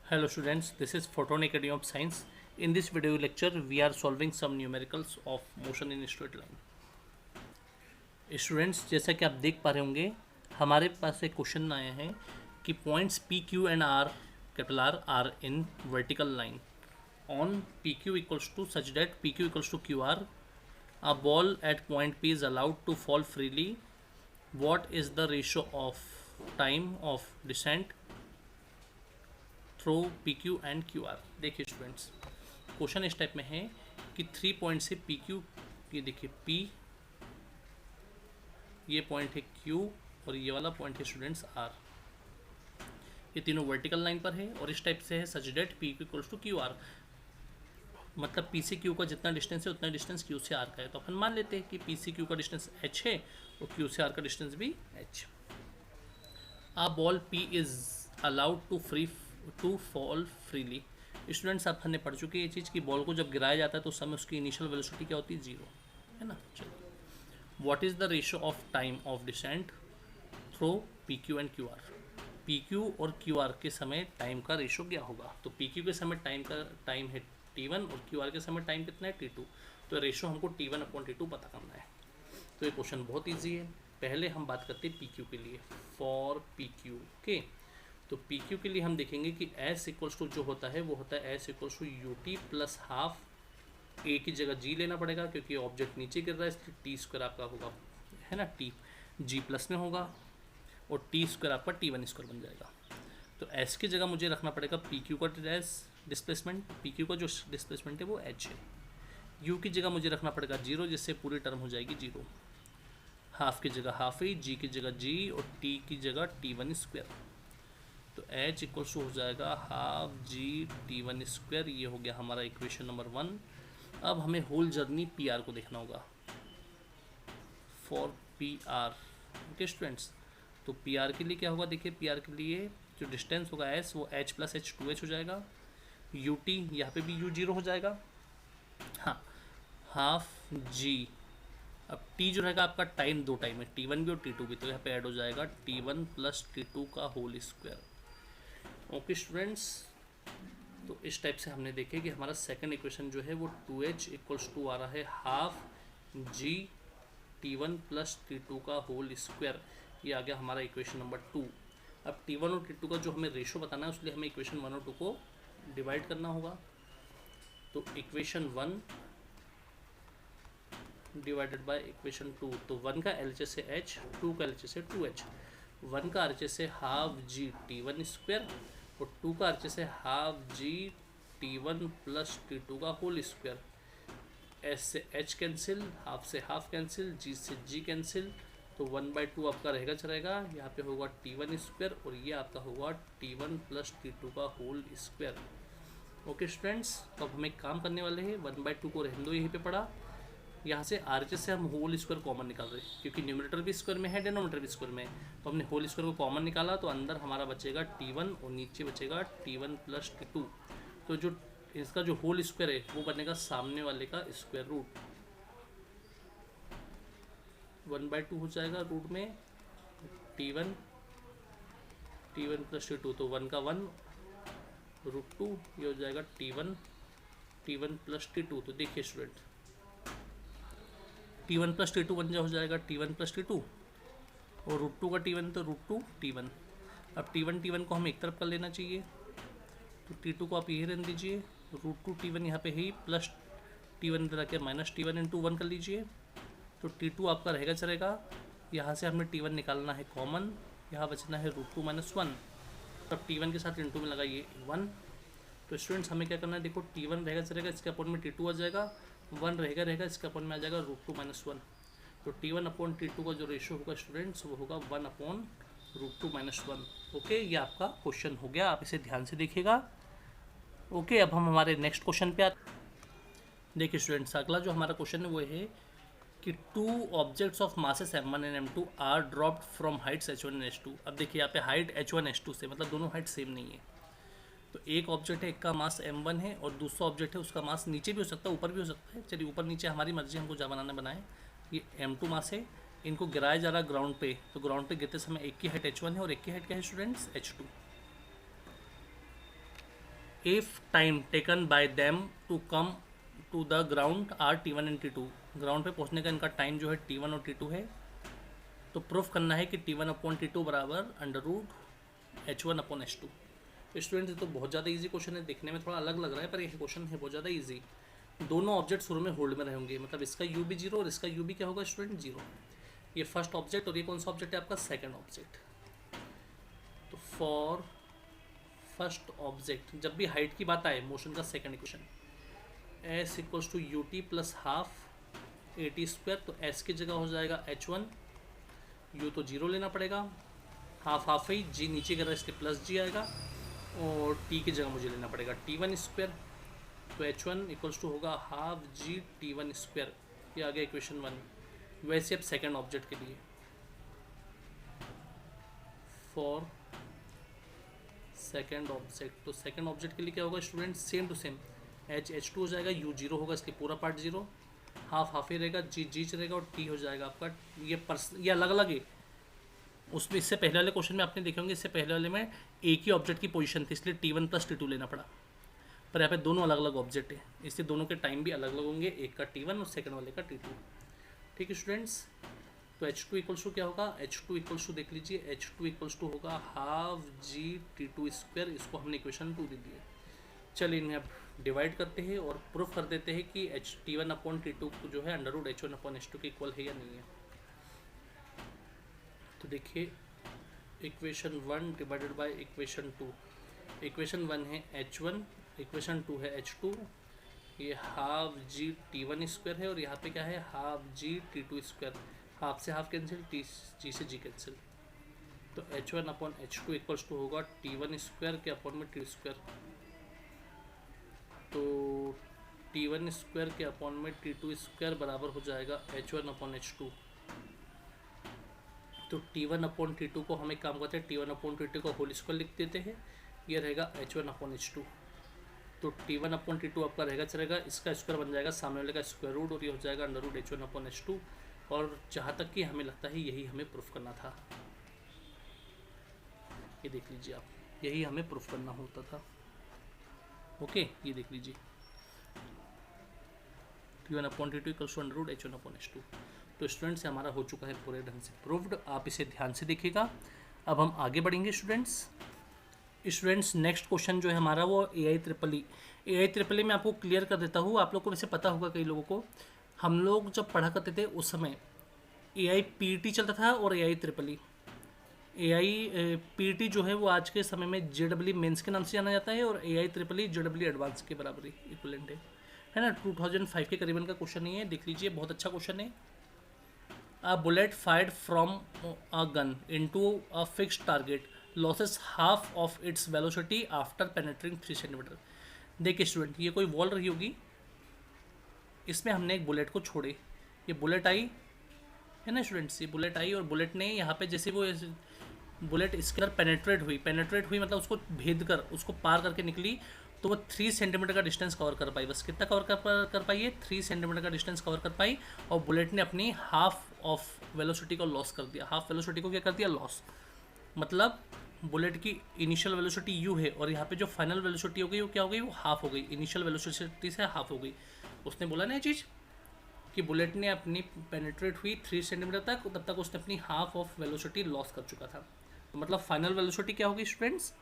Hello students, this is Photon Academy of Science. In this video lecture, we are solving some numericals of motion in straight line. Students, जैसा कि आप देख पा रहे होंगे, हमारे पास एक क्वेश्चन आया है कि points P Q and R capital R in vertical line on P Q equals to such that P Q equals to Q R a ball at point P is allowed to fall freely. What is the ratio of time of descent through P Q and Q R? देखिए students, question इस type में है कि 3 point से P Q, ये देखिए P, ये point है क्यू और ये वाला पॉइंट है स्टूडेंट्स आर। ये तीनों वर्टिकल लाइन पर है और इस टाइप से है such that P Q equals to Q R. मतलब पी से क्यू का जितना डिस्टेंस है उतना डिस्टेंस क्यू से आर का है। तो अपन मान लेते हैं कि पी से क्यू का डिस्टेंस एच है और क्यू से आर का डिस्टेंस भी H. A ball P is allowed to fall freely. Students, आप हमने पढ़ चुके हैं ये चीज़ कि बॉल को जब गिराया जाता है तो उस समय उसकी इनिशियल वेलोसिटी क्या होती है? 0, है ना। चलिए, what is the ratio of time of descent through P Q and Q R? P Q और क्यू आर के समय टाइम का रेशियो क्या होगा? तो पी क्यू के समय टाइम है T1 और क्यू आर के समय टाइम कितना है? T2। तो रेशियो हमको T1/T2 पता करना है। तो ये क्वेश्चन बहुत ईजी है। पहले हम बात करते हैं पी क्यू के लिए, फॉर पी क्यू के। तो पी क्यू के लिए हम देखेंगे कि एस इक्वल्स टू जो होता है वो होता है S equals to U T plus half A की जगह जी लेना पड़ेगा क्योंकि ऑब्जेक्ट नीचे गिर रहा है, इसलिए टी स्क्वायर आपका होगा, है ना, टी जी प्लस में होगा और टी स्क्वायर आपका T1 स्क्वायर बन जाएगा। तो एस की जगह मुझे रखना पड़ेगा पी क्यू का एस डिस्प्लेसमेंट, पी क्यू का जो डिस्प्लेसमेंट है वो एच है। यू की जगह मुझे रखना पड़ेगा 0, जिससे पूरी टर्म हो जाएगी 0। हाफ की जगह हाफ ही, जी की जगह जी और टी की जगह T1 स्क्वायर। तो एच इक्वल्स टू हो जाएगा हाफ जी T1 स्क्वायर। ये हो गया हमारा इक्वेशन नंबर 1। अब हमें होल जर्नी पी आर को देखना होगा, for P R. Okay students, तो पी आर के लिए क्या होगा? देखिए, पी आर के लिए जो डिस्टेंस होगा एस वो एच प्लस एच 2h हो जाएगा। यू टी यहाँ पे भी यू 0 हो जाएगा, हाँ, हाफ जी। अब टी जो रहेगा आपका टाइम, 2 टाइम है, T1 भी और T2 भी, तो यहाँ पे ऐड हो जाएगा T1 प्लस T2 का होल स्क्वायर। ओके स्टूडेंट्स, तो इस टाइप से हमने देखे कि हमारा सेकंड इक्वेशन जो है वो 2h इक्वल्स टू आ रहा है हाफ जी T1 प्लस T2 का होल स्क्वायर। ये आ गया हमारा इक्वेशन नंबर 2। अब T1 और T2 का जो हमें रेशो बताना है उसके लिए हमें इक्वेशन 1 और 2 को डिवाइड करना होगा। तो इक्वेशन 1 डिवाइडेड बाय इक्वेशन 2, तो 1 का LHS है h, 2 का LHS है 2h। 1 का RHS है हाफ जी T1 स्क्वायर और 2 का RHS है हाफ जी T1 प्लस T2 का होल स्क्वायर। एस से एच कैंसिल, हाफ से हाफ कैंसिल, जी से जी कैंसिल, तो 1/2 आपका रहेगा चलेगा। यहाँ पे होगा T1 स्क्वायर और ये आपका होगा T1 प्लस T2 का होल स्क्वायर। ओके स्टूडेंट्स, तो अब हम एक काम करने वाले हैं, 1/2 को रहने दो यहीं पे पड़ा। यहाँ से RHS से हम होल स्क्वायर कॉमन निकाल रहे हैं क्योंकि न्यूमरेटर भी स्क्वायर में है, डिनोमिनेटर भी स्क्वायर में है। तो हमने होल स्क्वायर को कॉमन निकाला तो अंदर हमारा बचेगा T1 और नीचे बचेगा T1 प्लस T2। तो जो इसका जो होल स्क्वायर है वो बनेगा सामने वाले का स्क्वायर रूट। 1/2 हो जाएगा रूट में T1 प्लस T2, तो 1 का 1 रूट 2, ये हो जाएगा T1 प्लस T2। तो देखिए स्टूडेंट, T1 प्लस T2 बन हो जाएगा T1 प्लस T2 और रूट 2 का T1 तो रूट 2 T1। अब T1 को हमें एक तरफ कर लेना चाहिए, तो T2 को आप यही रहने दीजिए, रूट 2 T1 यहाँ पे ही प्लस T1 इधर आके माइनस T1 इंटू 1 कर लीजिए, तो T2 आपका रहेगा चलेगा। यहाँ से हमें T1 निकालना है कॉमन, यहाँ बचना है रूट 2 माइनस 1। तब T1 के साथ इंटू में लगाइए 1। तो स्टूडेंट्स हमें क्या करना है? देखो, T1 रहेगा चलेगा, इसके अपॉन में T2 आ जाएगा, 1 रहेगा इसके अपॉन में आ जाएगा रूट 2 माइनस 1। तो T1/T2 का जो रेशियो होगा स्टूडेंट्स वो होगा 1/√2 माइनस 1। ओके, ये आपका क्वेश्चन हो गया, आप इसे ध्यान से देखिएगा। ओके, अब हम हमारे नेक्स्ट क्वेश्चन पे आते। देखिए स्टूडेंट्स, अगला जो हमारा क्वेश्चन है वो है कि 2 objects of masses M1 and M2 are dropped from heights H1 and H2। अब देखिए यहाँ पे हाइट H1 H2 से, मतलब दोनों हाइट सेम नहीं है। तो एक ऑब्जेक्ट है, एक का मास M1 है और दूसरा ऑब्जेक्ट है उसका मास नीचे भी हो सकता है ऊपर भी हो सकता है। चलिए, ऊपर नीचे हमारी मर्जी, हमको जहाँ बनाना बनाए। ये M2 मास है, इनको गिराया जा रहा है ग्राउंड पे, तो ग्राउंड पे गिरते समय एक की हाइट H1 है और एक की हाइट क्या है students? H2। If time taken by them to come to the ground are T1 and T2, ground पे पहुंचने का इनका टाइम जो है T1 और T2 है, तो प्रूफ करना है कि T1 अपॉन T2 बराबर √H1/H2। स्टूडेंट्स ये तो बहुत ज़्यादा इजी क्वेश्चन है, देखने में थोड़ा अलग लग रहा है पर ये क्वेश्चन है बहुत ज़्यादा इजी। दोनों ऑब्जेक्ट शुरू में होल्ड में रहेंगे, मतलब इसका u भी 0 और इसका u भी क्या होगा स्टूडेंट 0। ये फर्स्ट ऑब्जेक्ट और ये कौन सा ऑब्जेक्ट है आपका सेकंड ऑब्जेक्ट। तो फॉर फर्स्ट ऑब्जेक्ट जब भी हाइट की बात आए मोशन का second equation s equals to ut plus half at², तो s की जगह हो जाएगा h1, u तो 0 लेना पड़ेगा, हाफ हाफ ही g नीचे कर इसके प्लस g आएगा और t की जगह मुझे लेना पड़ेगा T1², तो h1 इक्वल्स टू होगा हाफ g T1²। ये आ गया इक्वेशन 1। वैसे अब सेकंड ऑब्जेक्ट के लिए फॉर सेकंड ऑब्जेक्ट, तो सेकंड ऑब्जेक्ट के लिए क्या होगा student, same to same h2 हो जाएगा, u 0 होगा, इसलिए पूरा पार्ट 0, हाफ हाफ ही रहेगा, g रहेगा और t हो जाएगा आपका। ये अलग अलग है उसमें, इससे पहले वाले क्वेश्चन में आपने देखे होंगे, इससे पहले वाले में एक ही ऑब्जेक्ट की पोजीशन थी इसलिए T1 प्लस T2 लेना पड़ा, पर यहाँ पे दोनों अलग अलग ऑब्जेक्ट है इसलिए दोनों के टाइम भी अलग अलग होंगे, एक का T1 और सेकंड वाले का T2। ठीक है स्टूडेंट्स, तो H2 इक्वल्स टू क्या होगा, H2 इक्वल्स टू देख लीजिए, H2 इक्वल्स टू होगा हाफ g T2², इसको हमने इक्वेशन 2 दे दिया। चलिए इन्हें अब डिवाइड करते हैं और प्रूफ कर देते हैं कि T1 अपॉन T2 जो है √H1/H2 के इक्वल है या नहीं है। तो देखिए equation 1 divided by equation 2, equation 1 है H1, इक्वेशन 2 है H2, ये हाफ g T1² है और यहाँ पे क्या है हाफ g T2², हाफ से हाफ कैंसिल, g से g कैंसिल, तो H1/H2 इक्वल्स टू होगा T1² के अपॉन में T², तो T1² के अपॉन में T2² बराबर हो जाएगा H1/H2। तो T1/T2 को हम एक काम करते हैं, T1/T2 को होल स्क्वायर लिख देते हैं, ये रहेगा H1/H2। तो T1/T2 आपका रहेगा चलेगा, इसका स्क्वायर बन जाएगा सामने वाले का स्क्वायर रूट और ये हो जाएगा √H1/H2। और जहाँ तक कि हमें लगता है यही हमें प्रूफ करना था, ये देख लीजिए आप, यही हमें प्रूफ करना होता था। ओके ये देख लीजिए T1/T2 इक्वल्स टू √H1/H2। तो स्टूडेंट्स हमारा हो चुका है पूरे ढंग से प्रूव्ड, आप इसे ध्यान से देखिएगा। अब हम आगे बढ़ेंगे स्टूडेंट्स नेक्स्ट क्वेश्चन जो है हमारा वो AI EEE में आपको क्लियर कर देता हूँ। आप लोग को वैसे पता होगा कई लोगों को, हम लोग जब पढ़ा करते थे उस समय AI PET चलता था और AI PET जो है वो आज के समय में JEE मेंस के नाम से जाना जाता है और AI JEE एडवांस के बराबर इक्विवेलेंट है ना। 2005 के करीबन का क्वेश्चन ही है, देख लीजिए बहुत अच्छा क्वेश्चन है। A bullet fired from a gun into a fixed target loses half of its velocity after penetrating 3 centimetre. देखिए स्टूडेंट ये कोई वॉल रही होगी, इसमें हमने एक बुलेट को छोड़े, ये बुलेट आई है ना स्टूडेंट्स, ये बुलेट आई और बुलेट ने यहाँ पे जैसे वो बुलेट इसके अंदर पेनेट्रेट हुई मतलब उसको भेद कर उसको पार करके निकली, तो वो 3 सेंटीमीटर का डिस्टेंस कवर कर पाई। बस कितना कवर कर पाई है, 3 सेंटीमीटर का डिस्टेंस कवर कर पाई और बुलेट ने अपनी हाफ ऑफ वेलोसिटी को लॉस कर दिया। हाफ वेलोसिटी को क्या कर दिया, लॉस, मतलब बुलेट की इनिशियल वेलोसिटी u है और यहाँ पे जो फाइनल वेलोसिटी हो गई वो क्या हो गई, वो हाफ हो गई, इनिशियल वेलोसिटी से हाफ हो गई। उसने बोला ना ये चीज़ कि बुलेट ने अपनी पेनिट्रेट हुई 3 सेंटीमीटर तक, तब तक उसने अपनी हाफ ऑफ वेलोसिटी लॉस कर चुका था। तो मतलब फाइनल वेलोसिटी क्या होगी स्टूडेंट्स,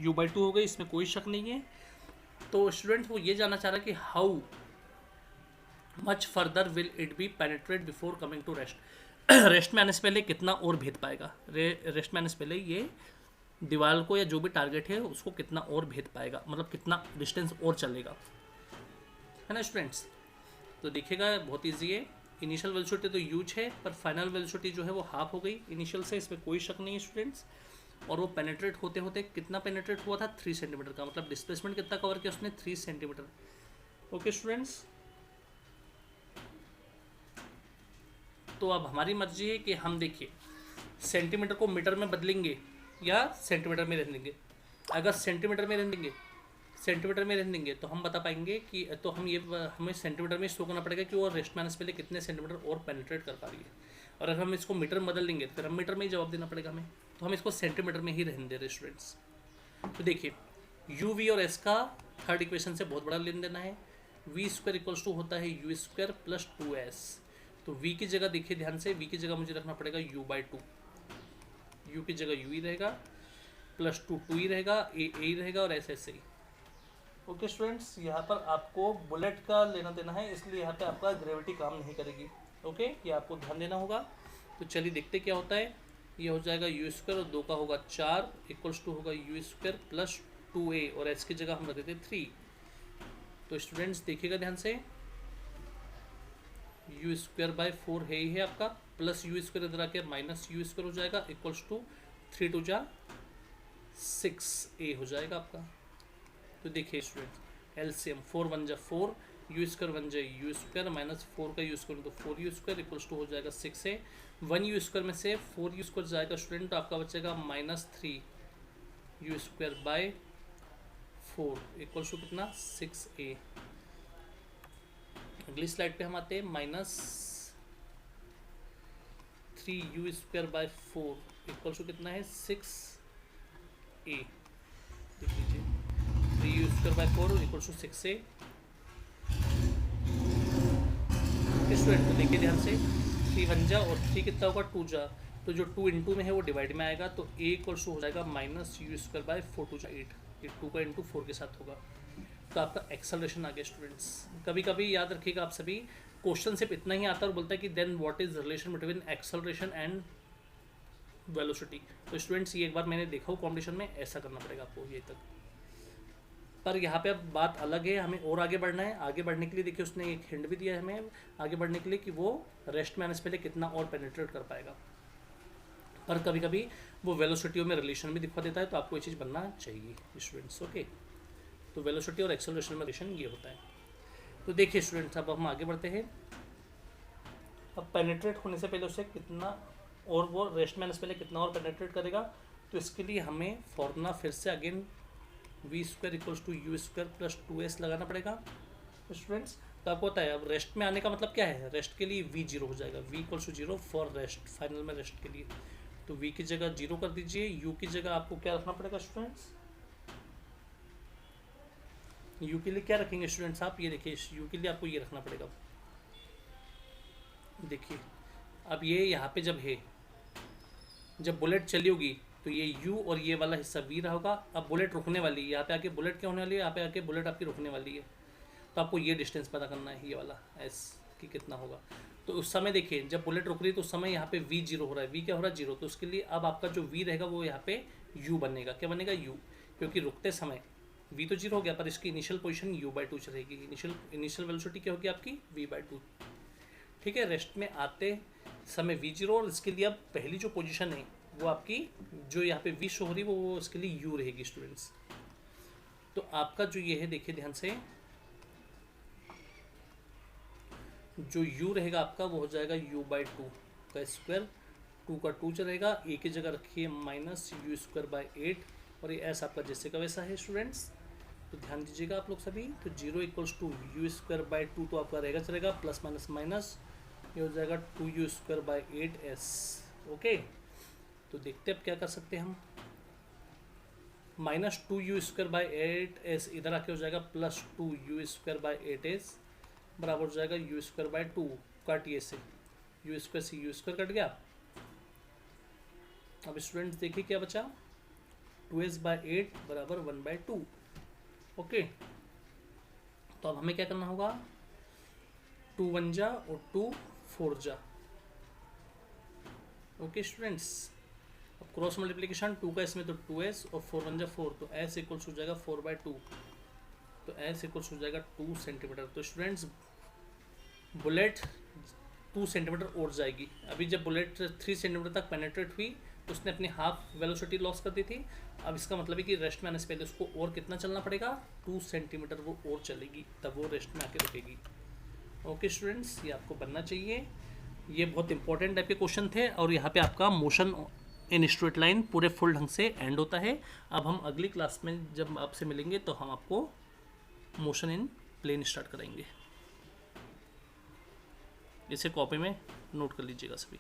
u/2 हो गई, इसमें कोई शक नहीं है। तो स्टूडेंट्स वो ये जानना चाह रहा है कि how much further will it be penetrate before coming to rest. Rest में आने से पहले कितना और भेद पाएगा, रेस्ट में आने से पहले ये दीवार को या जो भी टारगेट है उसको कितना और भेद पाएगा, मतलब कितना डिस्टेंस और चलेगा, है ना स्टूडेंट्स। तो देखिएगा बहुत ईजी है, इनिशियल वेलोसिटी तो यूज है पर फाइनल वेलोसिटी जो है वो हाफ हो गई इनिशियल से, इसमें कोई शक नहीं है स्टूडेंट्स। और वो पेनिट्रेट होते होते कितना पेनिट्रेट हुआ था, 3 सेंटीमीटर का, मतलब डिस्प्लेसमेंट कितना कवर किया उसने, 3 सेंटीमीटर। ओके स्टूडेंट्स, तो अब हमारी मर्जी है कि हम देखिए सेंटीमीटर को मीटर में बदलेंगे या सेंटीमीटर में रहने देंगे। अगर सेंटीमीटर में रहने देंगे तो हम बता पाएंगे कि तो हमें सेंटीमीटर में शो करना पड़ेगा कि वो रेस्ट में आने से पहले कितने सेंटीमीटर और पेनिट्रेट कर पा रही है। और अगर हम इसको मीटर में बदल देंगे तो फिर हम मीटर में ही जवाब देना पड़ेगा हमें, तो हम इसको सेंटीमीटर में ही रहने दे रहे स्टूडेंट्स। तो देखिए u v और s का थर्ड इक्वेशन से बहुत बड़ा लेन देना है। वी स्क्वायर इक्वल्स टू होता है यू स्क्वायर प्लस 2s। तो v की जगह देखिए ध्यान से, v की जगह मुझे रखना पड़ेगा u/2, u की जगह u ही रहेगा, प्लस 2 2 ही रहेगा, a ही रहेगा और ऐसे ऐसे ही। ओके स्टूडेंट्स, यहाँ पर आपको बुलेट का लेना देना है, इसलिए यहाँ पे आपका ग्रेविटी काम नहीं करेगी। ओके, ये आपको ध्यान देना होगा। तो चलिए देखते क्या होता है। ये हो जाएगा यू स्क्वायर और 2 का होगा 4 इक्वल्स टू होगा यू स्क्वायर प्लस 2a और s की जगह हम रख देते 3। तो स्टूडेंट्स देखिएगा ध्यान से, यू स्क्वायर बाय 4 है ही है आपका, प्लस यू स्क्वायर इधर आके माइनस यू स्क्वायर हो जाएगा इक्वल्स टू 3 2 जा 6a हो जाएगा आपका। तो देखिए स्टूडेंट्स, एलसीएम 4 1 जा 4, यू स्क्वायर 1 जा यू स्क्वायर माइनस 4 का यू स्क्वायर तो 4 यू स्क्वायर इक्वल्स टू हो जाएगा 6a। 1 यू स्क्वायर में से 4 यू स्क्वायर जाएगा स्टूडेंट, तो आपका बचेगा minus 3 u square by 4 equals to कितना 6a। अगली स्लाइड पे हम आते हैं, minus 3 u square by 4 equals to कितना है 6a। देख लीजिए, 3 u square by 4 equals to 6a। Student तो देखिए ध्यान से, 3 1 जा और 3 कितना होगा 2 जा, तो जो 2 इंटू में है वो डिवाइड में आएगा, तो a इक्वल्स टू हो जाएगा माइनस यू स्क्वायर बाय 4 2 जा 8। ये 2 का इंटू 4 के साथ होगा। तो आपका एक्सेलरेशन आ गया स्टूडेंट्स। कभी कभी याद रखिएगा आप सभी, क्वेश्चन सिर्फ इतना ही आता है और बोलता है कि then what is relation between acceleration and velocity. तो स्टूडेंट्स ये एक बार मैंने देखा हो कॉम्पिटिशन में, ऐसा करना पड़ेगा आपको ये तक। पर यहाँ पे अब बात अलग है, हमें और आगे बढ़ना है। आगे बढ़ने के लिए देखिए उसने एक हिंट भी दिया है हमें आगे बढ़ने के लिए कि वो रेस्ट में आने से पहले कितना और पेनिट्रेट कर पाएगा। पर कभी कभी वो वेलोसिटियों में रिलेशन भी दिखा देता है, तो आपको ये चीज़ बनना चाहिए स्टूडेंट्स। ओके, तो वेलोसिटी और एक्सेलरेशन में रिलेशन ये होता है। तो देखिए स्टूडेंट्स, अब हम आगे बढ़ते हैं। अब पेनिट्रेट होने से पहले उसे कितना, और वो रेस्ट में आने से पहले कितना और पेनिट्रेट करेगा, तो इसके लिए हमें फॉर्मूला फिर से again v square equals to u square plus 2s लगाना पड़ेगा स्टूडेंट्स। तो आपको पता है अब रेस्ट में आने का मतलब क्या है, रेस्ट के लिए v 0 हो जाएगा, v equals to 0 for rest, final में रेस्ट के लिए। तो v की जगह 0 कर दीजिए, u की जगह आपको क्या रखना पड़ेगा स्टूडेंट्स, u के लिए क्या रखेंगे स्टूडेंट्स आप, ये देखिए u के लिए आपको ये रखना पड़ेगा। देखिए अब ये यहाँ पे जब है, जब बुलेट चली होगी तो ये u और ये वाला हिस्सा v रहा होगा। अब बुलेट रुकने वाली है, यहाँ पे आके बुलेट क्या होने वाली है, यहाँ पे आके बुलेट आपकी रुकने वाली है। तो आपको ये डिस्टेंस पता करना है, ये वाला s की कितना होगा। तो उस समय देखिए जब बुलेट रुक रही है तो उस समय यहाँ पे v 0 हो रहा है, v क्या हो रहा है 0। तो उसके लिए अब आपका जो v रहेगा वो यहाँ पे u बनेगा, क्या बनेगा u, क्योंकि रुकते समय v तो 0 हो गया पर इसकी इनिशियल पोजीशन u/2 रहेगी। इनिशियल वेलोसिटी क्या होगी आपकी v/2। ठीक है, रेस्ट में आते समय v 0 और इसके लिए अब पहली जो पोजीशन है वो आपकी जो यहाँ पे v शो हो रही है वो इसके लिए u रहेगी स्टूडेंट्स। तो आपका जो ये है देखिए ध्यान से, जो u रहेगा आपका वो हो जाएगा u/2 का स्क्वायर, 2 का 2 चलेगा, a की जगह रखिए माइनस यू स्क्वायर बाय 8 और ये s आपका जैसे का वैसा है स्टूडेंट्स। तो ध्यान दीजिएगा आप लोग सभी। तो 0 equals to u square by 2 तो आपका रहेगा चलेगा, प्लस माइनस माइनस ये हो जाएगा 2u square by 8s। Okay, तो देखते हैं अब क्या कर सकते हैं हम। Minus 2u square by 8s इधर आके हो जाएगा plus 2u square by 8s बराबर हो जाएगा u स्क्वायर बाय 2, काटिए से u स्क्वायर से u स्क्वायर कट गया। अब स्टूडेंट्स देखिए क्या बचा, 2s बाय 8 बराबर 1/2। ओके, तो अब हमें क्या करना होगा, 2 1 जा और 2 4 जा। ओके स्टूडेंट्स, अब क्रॉस मल्टीप्लिकेशन 2 का इसमें तो 2s और 4 1 जा 4, तो s इक्वल्स हो जाएगा 4/2, तो s इक्वल्स हो जाएगा 2 सेंटीमीटर। तो स्टूडेंट्स बुलेट 2 सेंटीमीटर और जाएगी। अभी जब बुलेट 3 सेंटीमीटर तक पेनिट्रेट हुई तो उसने अपनी हाफ वेलोसिटी लॉस कर दी थी। अब इसका मतलब है कि रेस्ट में आने से पहले उसको और कितना चलना पड़ेगा, 2 सेंटीमीटर वो और चलेगी, तब वो रेस्ट में आके रुकेगी। ओके स्टूडेंट्स, ये आपको बनना चाहिए। ये बहुत इंपॉर्टेंट टाइप के क्वेश्चन थे और यहाँ पे आपका मोशन इन स्ट्रेट लाइन पूरे फुल ढंग से एंड होता है। अब हम अगली क्लास में जब आपसे मिलेंगे तो हम आपको मोशन इन प्लेन स्टार्ट कराएंगे। इसे कॉपी में नोट कर लीजिएगा सभी।